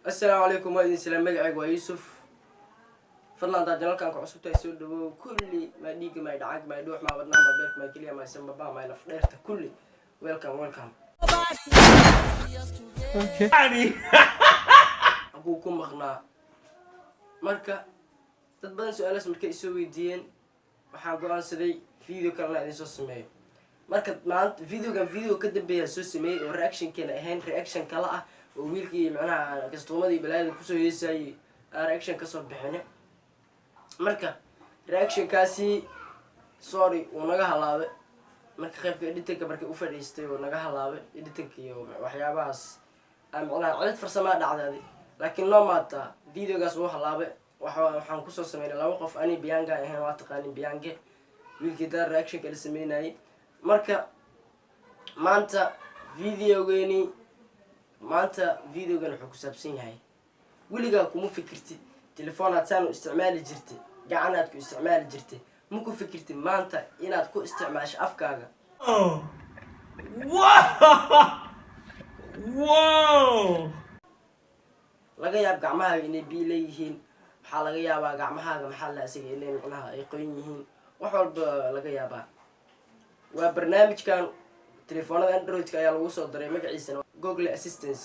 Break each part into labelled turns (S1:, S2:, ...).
S1: السلام عليكم وعليكم السلام. مقعد ويوسف فضلا هذا جنال كان كعصب تيسود كل ما ديك ما يدعك ما يدوح ما بدنا ما بيرك ما كليه ما يسمى بها ما يلفديرته كل ويلكم يعني أبوكم مغنى مركا تتبدل سؤال اسم مركا يسوي دين وحاجو عن سدي فيديو كان لا يسوي سمي مركا ما فيديو كده بيسوي سمي والرياكشن كان أهين رياكشن كلا وويلكي معناها كستومدي بلاد كوسو يساي رياكشن كسر بحنه marka reaction kaasi sorry uu naga halaabay marka qaybka editing markay u fadhiistay uu naga halaabay editing iyo waxyaabahaas aan macnaha cid farsamo dhacday laakiin loo maata videogaas uu halaabay waxaan ku soo sameeyay laba qof ani Bianga ahaan waa taqaan Bianga wiilkii da reaction kala sameeyay marka maanta videogeeni wuxuu ku saabsan yahay wiliga kuma fikirtid تليفونات سانو استعمال جرتي قعنات كو استعمال جرتي مو كو فكرتي مانتا إناد كو استعماش أفكاغا واو laga yaab gacmaha inay biilayeen waxa laga yaabaa gacmaha maxal la asiga inay macnaha ay qoyn yihiin wax walba laga yaabaa waa barnaamijkan telefoonada Android-ka ayaa lagu soo diray magaciisa Google Assistant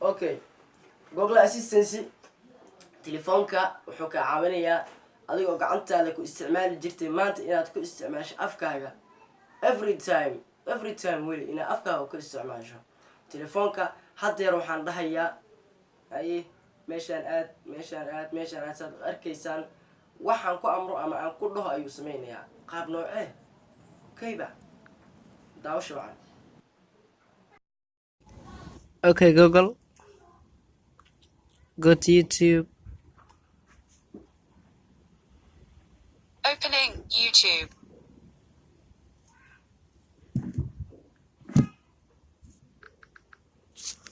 S1: okay Google Assistant telefoonka wuxuu ka caawinayaa adigoo gacantaada ku isticmaali jirtay maanta inaad ku isticmaasho afkaaga every time weli inaad afkaaga ku isticmaasho telefoonka hadeer waxaan dhahayaa ay meeshaan aad saad arkaysaan waxaan ku amro ama aan ku dhaho ayuu sameynayaa qaab noocee kayba daawasho wacan
S2: Okay Google, go to YouTube.
S3: Opening YouTube.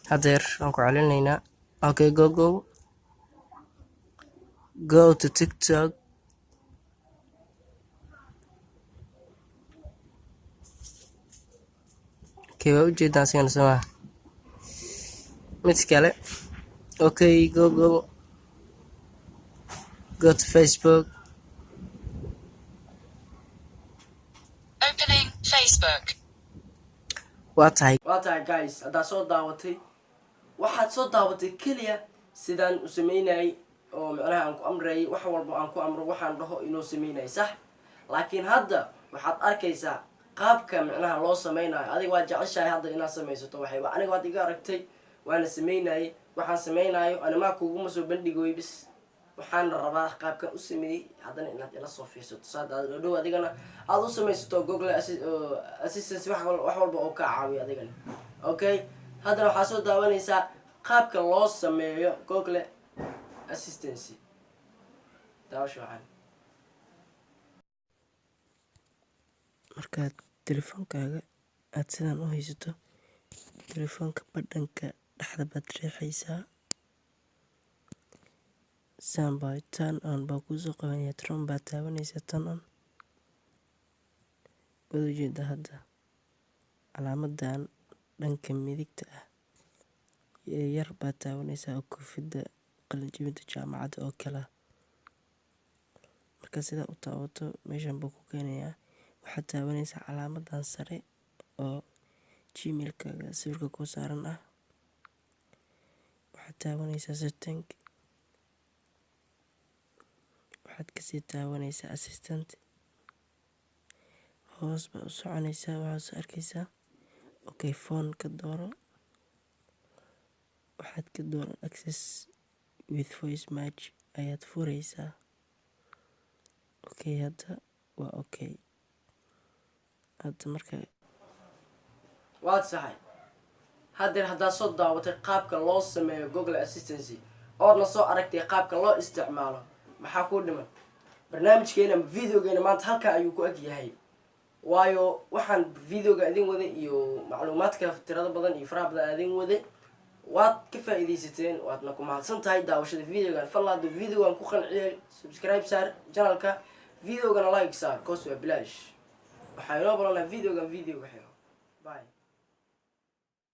S2: Hadeer aan ku celinaynaa. Okay Google, go to TikTok. Okay, waa ujeedaan sigan soo mid kale. Okay Google, go to Facebook.
S3: Opening Facebook.
S2: Waa tahay
S1: guys hadda soo daawatay waxaad soo daawatay kaliya sidaan u sameynay oo macnaha aan ku amray wax walba aan ku amro waxaan dhaho inuu sameynay sax laakiin hadda waxaad arkaysaa qaabka macnaha loo sameynayo adiga waa jeceshahay hadda inaad sameysato waxayba aniga waad iga aragtay waana sameynay waxaan sameynayo anima kugu soo bandhigoy bis waxaan rabaa qaabkan u sameeyay hadana inaad ila soo fiirsato saad dhow adigana aad u sameysato Google Assistant wax walba oo ka caawiyo adigana okay hadana waxa soo daawanaysaa qaabka loo sameeyo Google Assistant daawasho wacan
S2: markaad telefoonkaaga aad sidan u haysato telefoonka badhanka dhaxda baad riixaysaa sambay turn on baa kusoo qabanaya tron baad taabanaysaa turn on waad ujeeda hadda calaamadan dhanka midigta ah yar baad taabanaysaa oo koofida qalinjibinta jaamacadda oo kale marka sidaa u taabato meeshan buu ku keenayaa waxaad taabanaysaa calaamadan sare oo gmail-kaaga sawirka ku saaran ah waxaad taabanaysaa setting waxaad kasii taabanaysaa assistant hoos baa u soconaysaa waxaad soo arkaysaa okay phone ka dooro waxaad ka dooran access with voice match ayaad furaysaa okay hadda waa okay hadda marka
S1: waad saxay hadeer haddaad soo daawatay qaabka loo sameeyo Google Assistant oodna soo aragtay qaabka loo isticmaalo maxaa ku dhiman barnaamijkeena videogeena maanta halka ayuu ku ag yahay waayo waxaan videoga idin waday iyo macluumaadka tirada badan iyo faraha badan idin waday waad ka faa'iideysateen waadna ku mahadsan tahay daawashada videogan fadlan videogan ku qanciyay subscribe saar channelka videogana like saar koos waa bilaash waxaa inoo baranaa videogan video xiro bye